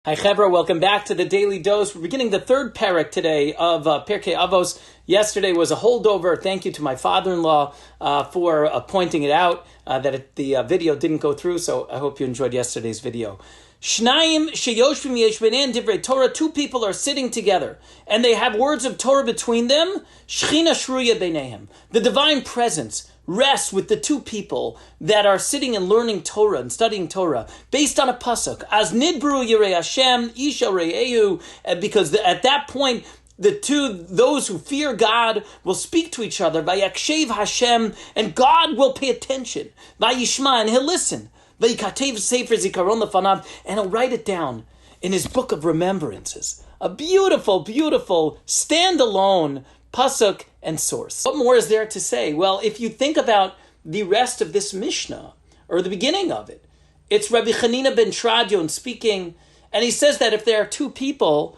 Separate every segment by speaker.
Speaker 1: Hi Chevra, welcome back to the Daily Dose. We're beginning the third parak today of Pirkei Avos. Yesterday was a holdover. Thank you to my father-in-law for pointing it out, that the video didn't go through, so I hope you enjoyed yesterday's video. Shnayim sheyoshvim yesh beinehem divrei Torah. Two people are sitting together, and they have words of Torah between them. Shechina shruya beinehem. The divine presence rests with the two people that are sitting and learning Torah and studying Torah based on a pasuk. As nidbru yirei Hashem isha re'ehu, because at that point those who fear God will speak to each other. Vayakshev Hashem, and God will pay attention. Vayishma, and he'll listen. Vayikatev sefer zikaron lefanav, and he'll write it down in his book of remembrances. A beautiful, beautiful standalone pasuk and source. What more is there to say? Well, if you think about the rest of this Mishnah, or the beginning of it, it's Rabbi Chanina ben Tradion speaking, and he says that if there are two people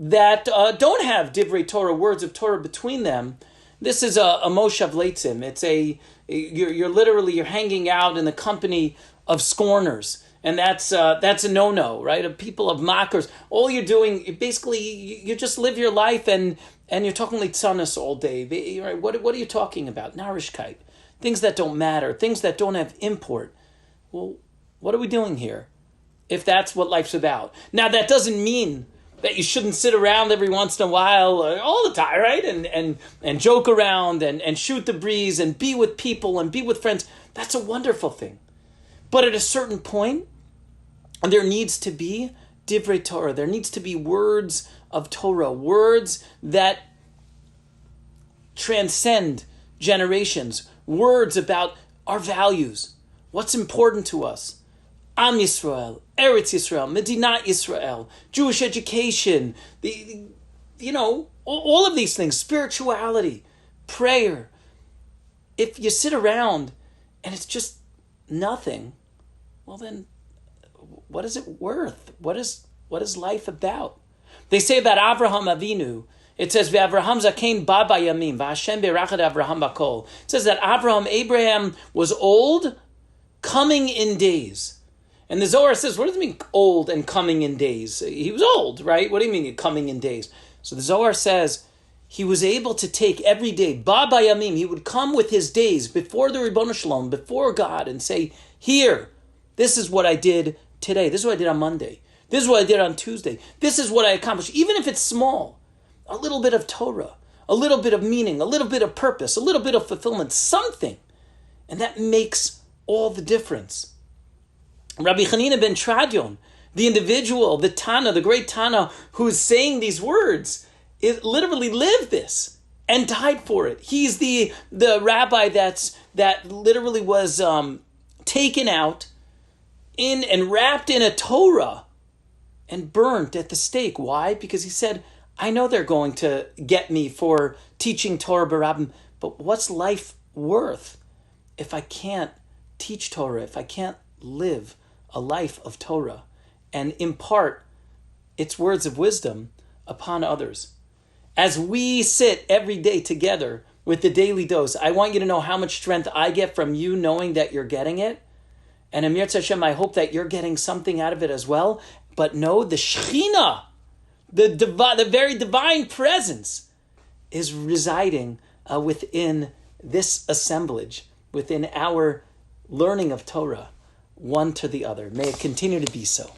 Speaker 1: that don't have divrei Torah, words of Torah between them, this is a moshav leitzim. It's you're hanging out in the company of scorners. And that's a no-no, right? Of people of mockers. All you're doing, basically, you just live your life and you're talking litzanos all day. Right? What are you talking about? Narishkeit. Things that don't matter. Things that don't have import. Well, what are we doing here? If that's what life's about. Now, that doesn't mean that you shouldn't sit around every once in a while, all the time, right? And joke around and shoot the breeze and be with people and be with friends. That's a wonderful thing. But at a certain point, there needs to be divrei Torah. There needs to be words of Torah, words that transcend generations, words about our values, what's important to us. Am Yisrael, Eretz Yisrael, Medina Yisrael, Jewish education, all of these things, spirituality, prayer. If you sit around and it's just nothing, well then, what is it worth? What is life about? They say about Avraham Avinu, it says, V'Avraham zakein ba bayamim, v'Hashem berachad Avraham bakol. It says that Abraham was old, coming in days. And the Zohar says, what does it mean, old and coming in days? He was old, right? What do you mean, coming in days? So the Zohar says, he was able to take every day, ba bayamim, he would come with his days before the Ribono Shalom, before God, and say, here, this is what I did today. This is what I did on Monday. This is what I did on Tuesday. This is what I accomplished. Even if it's small, a little bit of Torah, a little bit of meaning, a little bit of purpose, a little bit of fulfillment, something. And that makes all the difference. Rabbi Chanina ben Tradion, the individual, the Tana, the great Tana, who is saying these words, it literally lived this and died for it. He's the rabbi that literally was taken out in and wrapped in a Torah and burnt at the stake. Why? Because he said, I know they're going to get me for teaching Torah B'Rabbim, but what's life worth if I can't teach Torah, if I can't live a life of Torah and impart its words of wisdom upon others? As we sit every day together with the Daily Dose, I want you to know how much strength I get from you knowing that you're getting it. And Amir Hashem, I hope that you're getting something out of it as well. But know the Shechina, the very divine presence, is residing within this assemblage, within our learning of Torah, one to the other. May it continue to be so.